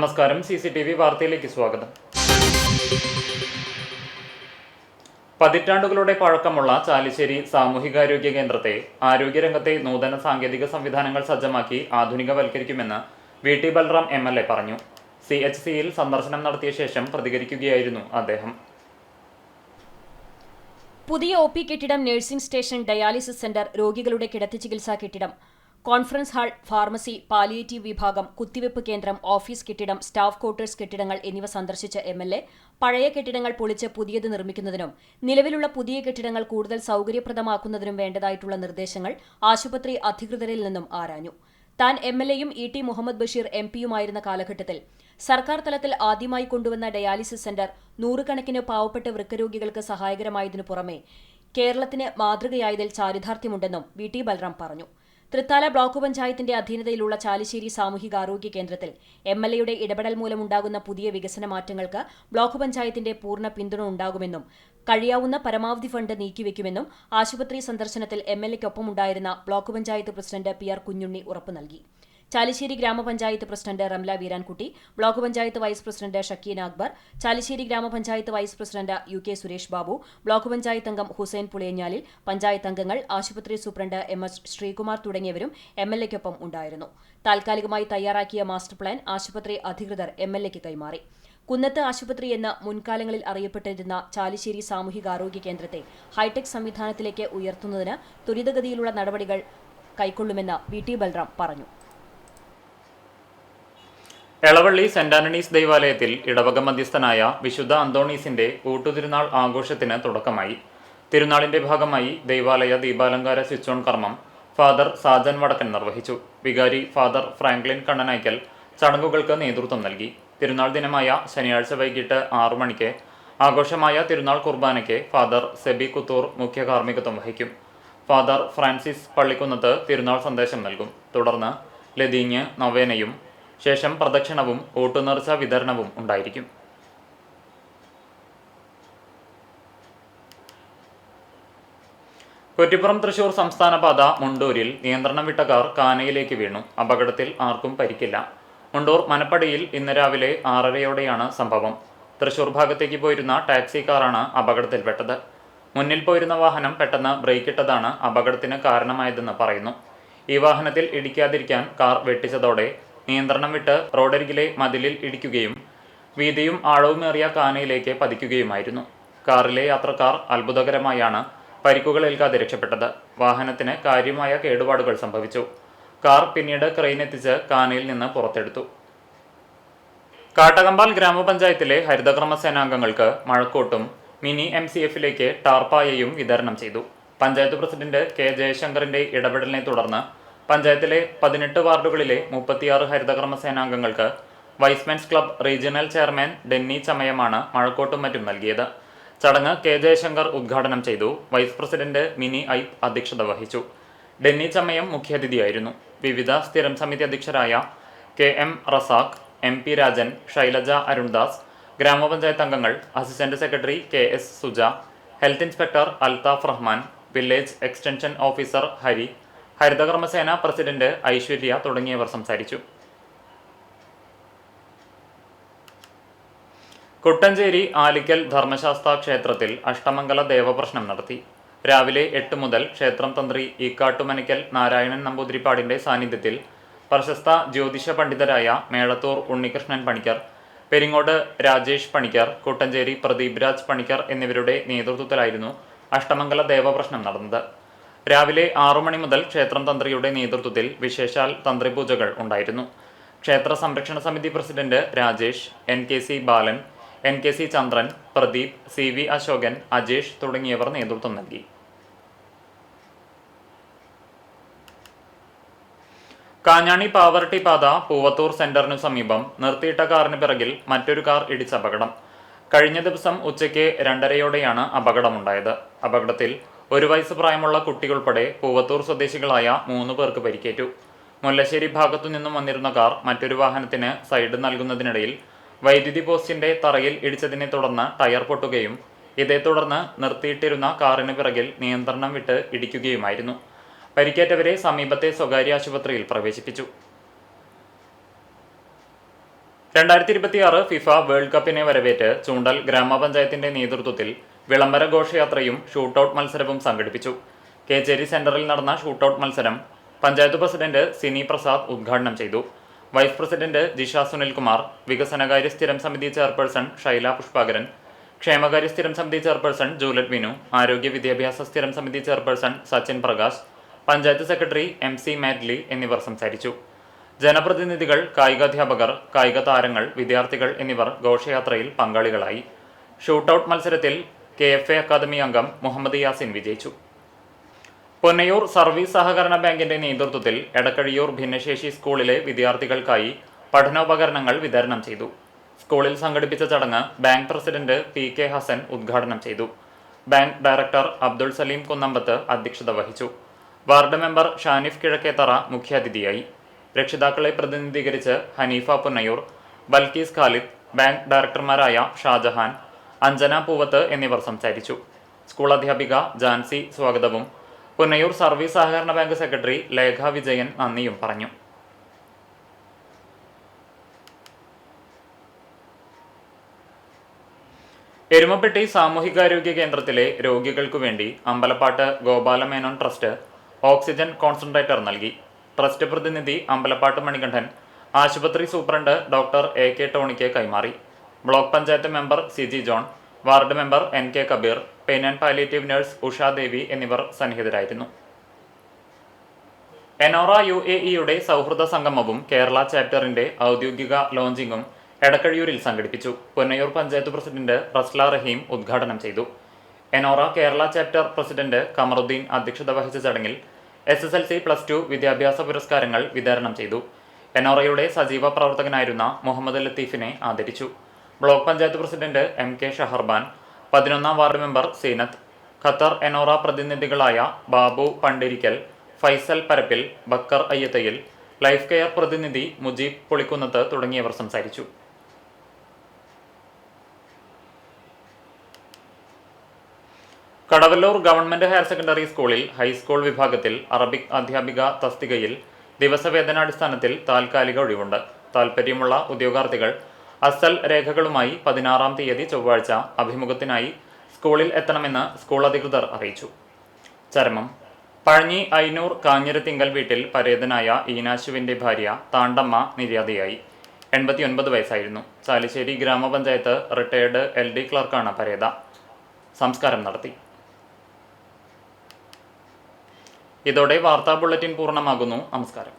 നമസ്കാരം. CCTV വാർത്തയിലേക്ക് സ്വാഗതം. പതിറ്റാണ്ടുകളുടെ പഴക്കമുള്ള ചാലിശ്ശേരി സാമൂഹികാരോഗ്യ കേന്ദ്രത്തെ ആരോഗ്യരംഗത്തെ നൂതന സാങ്കേതിക സംവിധാനങ്ങൾ സജ്ജമാക്കി ആധുനികവൽക്കരിക്കുമെന്ന് VT ബൽറാം MLA പറഞ്ഞു. CHCയിൽ സന്ദർശനം നടത്തിയ ശേഷം പ്രതികരിക്കുകയായിരുന്നു അദ്ദേഹം. പുതിയ OP കെട്ടിടം, നഴ്സിംഗ് സ്റ്റേഷൻ, ഡയാലിസിസ് സെന്റർ, രോഗികളുടെ കിടത്തി ചികിത്സാ കെട്ടിടം, കോൺഫറൻസ് ഹാൾ, ഫാർമസി, പാലിയേറ്റീവ് വിഭാഗം, കുത്തിവയ്പ് കേന്ദ്രം, ഓഫീസ് കെട്ടിടം, സ്റ്റാഫ് ക്വാർട്ടേഴ്സ് കെട്ടിടങ്ങൾ എന്നിവ സന്ദർശിച്ച MLA പഴയ കെട്ടിടങ്ങൾ പൊളിച്ച് പുതിയത് നിർമ്മിക്കുന്നതിനും നിലവിലുള്ള പുതിയ കെട്ടിടങ്ങൾ കൂടുതൽ സൌകര്യപ്രദമാക്കുന്നതിനും വേണ്ടതായിട്ടുള്ള നിർദ്ദേശങ്ങൾ ആശുപത്രി അധികൃതരിൽ നിന്നും ആരാഞ്ഞു. താൻ MLAയും ET മുഹമ്മദ് ബഷീർ MP-യുമായിരുന്ന കാലഘട്ടത്തിൽ സർക്കാർ തലത്തിൽ ആദ്യമായി കൊണ്ടുവന്ന ഡയാലിസിസ് സെന്റർ നൂറുകണക്കിന് പാവപ്പെട്ട വൃക്കരോഗികൾക്ക് സഹായകരമായതിനു പുറമെ കേരളത്തിന് മാതൃകയായതിൽ ചാരിതാർത്ഥ്യമുണ്ടെന്നും VT ബൽറാം പറഞ്ഞു. തൃത്താല ബ്ലോക്ക് പഞ്ചായത്തിന്റെ അധീനതയിലുള്ള ചാലിശ്ശേരി സാമൂഹികാരോഗ്യ കേന്ദ്രത്തിൽ MLAയുടെ ഇടപെടൽ മൂലമുണ്ടാകുന്ന പുതിയ വികസന മാറ്റങ്ങൾക്ക് ബ്ലോക്ക് പഞ്ചായത്തിന്റെ പൂർണ്ണ പിന്തുണ ഉണ്ടാകുമെന്നും കഴിയാവുന്ന പരമാവധി ഫണ്ട് നീക്കിവെക്കുമെന്നും ആശുപത്രി സന്ദർശനത്തിൽ MLAയ്ക്കൊപ്പമുണ്ടായിരുന്ന block panchayat president PR Kunhunni ഉറപ്പു നൽകി. Chalissery grama panchayat president Ramla Veerankutty, block panchayat vice president Shakeena Akbar, Chalissery grama panchayat vice president UK Suresh Babu, block panchayat അംഗം ഹുസൈൻ പുളിയഞ്ഞാലിൽ, പഞ്ചായത്ത് അംഗങ്ങൾ, ആശുപത്രി സൂപ്രണ്ട് MS ശ്രീകുമാർ തുടങ്ങിയവരും MLAയ്ക്കൊപ്പം ഉണ്ടായിരുന്നു. താൽക്കാലികമായി തയ്യാറാക്കിയ മാസ്റ്റർ പ്ലാൻ ആശുപത്രി അധികൃതർ MLAയ്ക്ക് കൈമാറി. കുന്നത്ത് ആശുപത്രി എന്ന മുൻകാലങ്ങളിൽ അറിയപ്പെട്ടിരുന്ന ചാലിശ്ശേരി സാമൂഹികാരോഗ്യ കേന്ദ്രത്തെ ഹൈടെക് സംവിധാനത്തിലേക്ക് ഉയർത്തുന്നതിന് ത്വരിതഗതിയിലുള്ള നടപടികൾ കൈക്കൊള്ളുമെന്ന് VT ബൽറാം പറഞ്ഞു. എളവള്ളി സെന്റ് ആന്റണീസ് ദൈവാലയത്തിൽ ഇടവക മധ്യസ്ഥനായ വിശുദ്ധ അന്തോണീസിന്റെ ഊട്ടുതിരുനാൾ ആഘോഷത്തിന് തുടക്കമായി. തിരുനാളിന്റെ ഭാഗമായി ദൈവാലയ ദീപാലങ്കാര സ്വിച്ച് ഓൺ കർമ്മം ഫാദർ സാജൻ വടക്കൻ നിർവഹിച്ചു. വികാരി ഫാദർ ഫ്രാങ്ക്ലിൻ കണ്ണനായ്ക്കൽ ചടങ്ങുകൾക്ക് നേതൃത്വം നൽകി. തിരുനാൾ ദിനമായ ശനിയാഴ്ച വൈകിട്ട് 6 മണിക്ക് ആഘോഷമായ തിരുനാൾ കുർബാനയ്ക്ക് ഫാദർ സെബി കുത്തൂർ മുഖ്യ കാർമ്മികത്വം വഹിക്കും. ഫാദർ ഫ്രാൻസിസ് പള്ളിക്കുന്നത്ത് തിരുനാൾ സന്ദേശം നൽകും. തുടർന്ന് ലതീഞ്ഞ് നൊവേനയും ശേഷം പ്രദക്ഷിണവും ഊട്ടുനേർച്ച വിതരണവും ഉണ്ടായിരിക്കും. കുറ്റിപ്പുറം തൃശൂർ സംസ്ഥാന പാത മുണ്ടൂരിൽ നിയന്ത്രണം വിട്ട കാർ കാനയിലേക്ക് വീണു. അപകടത്തിൽ ആർക്കും പരിക്കില്ല. മുണ്ടൂർ മനപ്പടിയിൽ ഇന്ന് രാവിലെ 6:30യോടെയാണ് സംഭവം. തൃശൂർ ഭാഗത്തേക്ക് പോയിരുന്ന ടാക്സി കാറാണ് അപകടത്തിൽപ്പെട്ടത്. മുന്നിൽ പോയിരുന്ന വാഹനം പെട്ടെന്ന് ബ്രേക്കിട്ടതാണ് അപകടത്തിന് കാരണമായതെന്ന് പറയുന്നു. ഈ വാഹനത്തിൽ ഇടിക്കാതിരിക്കാൻ കാർ വെട്ടിച്ചതോടെ നിയന്ത്രണം വിട്ട് റോഡരികിലെ മതിലിൽ ഇടിക്കുകയും വീതിയും ആഴവുമേറിയ കാനയിലേക്ക് പതിക്കുകയുമായിരുന്നു. കാറിലെ യാത്രക്കാർ അത്ഭുതകരമായാണ് പരിക്കുകൾ ഏൽക്കാതെ രക്ഷപ്പെട്ടത്. വാഹനത്തിന് കാര്യമായ കേടുപാടുകൾ സംഭവിച്ചു. കാർ പിന്നീട് ക്രെയിനെത്തിച്ച് കാനയിൽ നിന്ന് പുറത്തെടുത്തു. കാട്ടകമ്പാൽ ഗ്രാമപഞ്ചായത്തിലെ ഹരിതകർമ്മ സേനാംഗങ്ങൾക്ക് മഴക്കോട്ടും മിനി MCFലേക്ക് ടാർപ്പായയും വിതരണം ചെയ്തു. പഞ്ചായത്ത് പ്രസിഡന്റ് K ജയശങ്കറിന്റെ ഇടപെടലിനെ തുടർന്ന് പഞ്ചായത്തിലെ 18 വാർഡുകളിലെ 36 ഹരിതകർമ്മ സേനാംഗങ്ങൾക്ക് Y's Men's club regional chairman Denny ചമയമാണ് മഴക്കോട്ടും മറ്റും നൽകിയത്. ചടങ്ങ് K ജയശങ്കർ ഉദ്ഘാടനം ചെയ്തു. വൈസ് പ്രസിഡന്റ് മിനി ഐപ്പ് അധ്യക്ഷത വഹിച്ചു. ഡെന്നി ചമയം മുഖ്യാതിഥിയായിരുന്നു. വിവിധ സ്ഥിരം സമിതി അധ്യക്ഷരായ KM റസാഖ്, MP രാജൻ, ശൈലജ അരുൺദാസ്, ഗ്രാമപഞ്ചായത്ത് അംഗങ്ങൾ, assistant secretary KS Suja, health inspector Althaf Rahman, village extension officer Hari, Haritha Karma Sena president Aishwarya തുടങ്ങിയവർ സംസാരിച്ചു. കുട്ടഞ്ചേരി ആലിക്കൽ ധർമ്മശാസ്ത്ര ക്ഷേത്രത്തിൽ അഷ്ടമംഗല ദേവപ്രശ്നം നടത്തി. രാവിലെ 8 മുതൽ ക്ഷേത്രം തന്ത്രി ഈക്കാട്ടുമനയ്ക്കൽ നാരായണൻ നമ്പൂതിരിപ്പാടിന്റെ സാന്നിധ്യത്തിൽ പ്രശസ്ത ജ്യോതിഷ പണ്ഡിതരായ മേളത്തൂർ ഉണ്ണികൃഷ്ണൻ പണിക്കർ, പെരിങ്ങോട് രാജേഷ് പണിക്കർ, കുട്ടഞ്ചേരി പ്രദീപ് രാജ് പണിക്കർ എന്നിവരുടെ നേതൃത്വത്തിലായിരുന്നു അഷ്ടമംഗല ദേവപ്രശ്നം നടന്നത്. രാവിലെ 6 മണി മുതൽ ക്ഷേത്രം തന്ത്രിയുടെ നേതൃത്വത്തിൽ വിശേഷാൽ തന്ത്രിപൂജകൾ ഉണ്ടായിരുന്നു. ക്ഷേത്ര സംരക്ഷണ സമിതി പ്രസിഡന്റ് രാജേഷ്, NKC ബാലൻ, NKC ചന്ദ്രൻ, പ്രദീപ്, CV അശോകൻ, അജേഷ് തുടങ്ങിയവർ നേതൃത്വം നൽകി. കാഞ്ഞാണി പാവർട്ടി പാത പൂവത്തൂർ സെന്ററിനു സമീപം നിർത്തിയിട്ട കാറിന് പിറകിൽ മറ്റൊരു കാർ ഇടിച്ച അപകടം. കഴിഞ്ഞ ദിവസം ഉച്ചയ്ക്ക് 2:30യോടെയാണ് അപകടമുണ്ടായത്. അപകടത്തിൽ 1 വയസ്സ് പ്രായമുള്ള കുട്ടിയുൾപ്പെടെ പൂവത്തൂർ സ്വദേശികളായ 3 പേർക്ക് പരിക്കേറ്റു. മുല്ലശ്ശേരി ഭാഗത്തു നിന്നും വന്നിരുന്ന കാർ മറ്റൊരു വാഹനത്തിന് സൈഡ് നൽകുന്നതിനിടയിൽ വൈദ്യുതി പോസ്റ്റിന്റെ തറയിൽ ഇടിച്ചതിനെ തുടർന്ന് ടയർ പൊട്ടുകയും ഇതേ തുടർന്ന് നിർത്തിയിട്ടിരുന്ന കാറിന് പിറകിൽ നിയന്ത്രണം വിട്ട് ഇടിക്കുകയുമായിരുന്നു. പരിക്കേറ്റവരെ സമീപത്തെ സ്വകാര്യ ആശുപത്രിയിൽ പ്രവേശിപ്പിച്ചു. 2026 ഫിഫ വേൾഡ് കപ്പിനെ വരവേറ്റ് ചൂണ്ടൽ ഗ്രാമപഞ്ചായത്തിന്റെ നേതൃത്വത്തിൽ വിളംബര ഘോഷയാത്രയും ഷൂട്ടൌട്ട് മത്സരവും സംഘടിപ്പിച്ചു. കേച്ചേരി സെന്ററിൽ നടന്ന ഷൂട്ടൌട്ട് മത്സരം പഞ്ചായത്ത് പ്രസിഡന്റ് സിനി പ്രസാദ് ഉദ്ഘാടനം ചെയ്തു. വൈസ് പ്രസിഡന്റ് ജിഷ സുനിൽകുമാർ, വികസനകാര്യ സ്ഥിരം സമിതി ചെയർപേഴ്സൺ ഷൈല പുഷ്പാകരൻ, ക്ഷേമകാര്യ സ്ഥിരം സമിതി ചെയർപേഴ്സൺ ജൂലറ്റ് വിനു, ആരോഗ്യ വിദ്യാഭ്യാസ സ്ഥിരം സമിതി chairperson Sachin Prakash, panchayat secretary MC madly എന്നിവർ സംസാരിച്ചു. ജനപ്രതിനിധികൾ, കായികാധ്യാപകർ, കായിക താരങ്ങൾ, വിദ്യാർത്ഥികൾ എന്നിവർ ഘോഷയാത്രയിൽ പങ്കാളികളായി. ഷൂട്ടൌട്ട് മത്സരത്തിൽ KFA അക്കാദമി അംഗം മുഹമ്മദ് യാസിൻ വിജയിച്ചു. പൊന്നയൂർ സർവീസ് സഹകരണ ബാങ്കിന്റെ നേതൃത്വത്തിൽ എടക്കഴിയൂർ ഭിന്നശേഷി സ്കൂളിലെ വിദ്യാർത്ഥികൾക്കായി പഠനോപകരണങ്ങൾ വിതരണം ചെയ്തു. സ്കൂളിൽ സംഘടിപ്പിച്ച ചടങ്ങ് ബാങ്ക് പ്രസിഡന്റ് PK ഹസൻ ഉദ്ഘാടനം ചെയ്തു. ബാങ്ക് ഡയറക്ടർ അബ്ദുൾ സലീം കുന്നമ്പത്ത് അധ്യക്ഷത വഹിച്ചു. വാർഡ് മെമ്പർ ഷാനിഫ് കിഴക്കേത്തറ മുഖ്യാതിഥിയായി. രക്ഷിതാക്കളെ പ്രതിനിധീകരിച്ച് ഹനീഫ പുന്നയൂർ, ബൽക്കീസ് ഖാലിദ്, ബാങ്ക് ഡയറക്ടർമാരായ ഷാജഹാൻ, അഞ്ജന പൂവത്ത് എന്നിവർ സംസാരിച്ചു. സ്കൂൾ അധ്യാപിക ജാൻസി സ്വാഗതവും പുന്നയൂർ സർവീസ് സഹകരണ ബാങ്ക് സെക്രട്ടറി ലേഖ വിജയൻ നന്ദിയും പറഞ്ഞു. എരുമപ്പെട്ടി സാമൂഹികാരോഗ്യ കേന്ദ്രത്തിലെ രോഗികൾക്കു വേണ്ടി Ambalappattu Gopala Menon trust oxygen concentrator നൽകി. ട്രസ്റ്റ് പ്രതിനിധി അമ്പലപ്പാട്ട് മണികണ്ഠൻ ആശുപത്രി സൂപ്രണ്ട് ഡോക്ടർ AK ടോണിക്ക് കൈമാറി. Block panchayat member CG John, ward member NK Kabir, pain and palliative nurse Ushadevi എന്നിവർ സന്നിഹിതരായിരുന്നു. എനോറ UAE സൗഹൃദ സംഗമവും കേരള ചാപ്റ്ററിന്റെ ഔദ്യോഗിക ലോഞ്ചിങ്ങും എടക്കഴിയൂരിൽ സംഘടിപ്പിച്ചു. പൊന്നയൂർ പഞ്ചായത്ത് പ്രസിഡന്റ് റസ്ല റഹീം ഉദ്ഘാടനം ചെയ്തു. എനോറ കേരള ചാപ്റ്റർ പ്രസിഡന്റ് കമറുദ്ദീൻ അധ്യക്ഷത വഹിച്ച ചടങ്ങിൽ SSLC +2 വിദ്യാഭ്യാസ പുരസ്കാരങ്ങൾ വിതരണം ചെയ്തു. എനോറയുടെ സജീവ പ്രവർത്തകനായിരുന്ന മുഹമ്മദ് ലത്തീഫിനെ ആദരിച്ചു. Block panchayat president MK Shaharban, 11ാം ward member Seenath, Qatar Enora പ്രതിനിധികളായ ബാബു പണ്ടിരിക്കൽ, ഫൈസൽ പരപ്പിൽ, ബക്കർ അയ്യത്തയിൽ, ലൈഫ് കെയർ പ്രതിനിധി മുജീബ് പൊളിക്കുന്നത്ത് തുടങ്ങിയവർ സംസാരിച്ചു. കടവല്ലൂർ ഗവൺമെന്റ് ഹയർ സെക്കൻഡറി സ്കൂളിൽ ഹൈസ്കൂൾ വിഭാഗത്തിൽ അറബിക് അധ്യാപിക തസ്തികയിൽ ദിവസവേതനാടിസ്ഥാനത്തിൽ താൽക്കാലിക ഒഴിവുണ്ട്. താൽപ്പര്യമുള്ള ഉദ്യോഗാർത്ഥികൾ അസൽ രേഖകളുമായി 16-ാം തീയതി ചൊവ്വാഴ്ച അഭിമുഖത്തിനായി സ്കൂളിൽ എത്തണമെന്ന് സ്കൂൾ അധികൃതർ അറിയിച്ചു. ചരമം. പഴഞ്ഞി ഐനൂർ കാഞ്ഞിരത്തിങ്കൽ വീട്ടിൽ പരേതനായ ഈനാശുവിന്റെ ഭാര്യ താണ്ടമ്മ നിര്യാതയായി. 89 വയസ്സായിരുന്നു. ചാലിശ്ശേരി ഗ്രാമപഞ്ചായത്ത് റിട്ടയർഡ് LD ക്ലർക്കാണ് പരേത. സംസ്കാരം നടത്തി. ഇതോടെ വാർത്താ ബുള്ളറ്റിൻ പൂർണ്ണമാകുന്നു. നമസ്കാരം.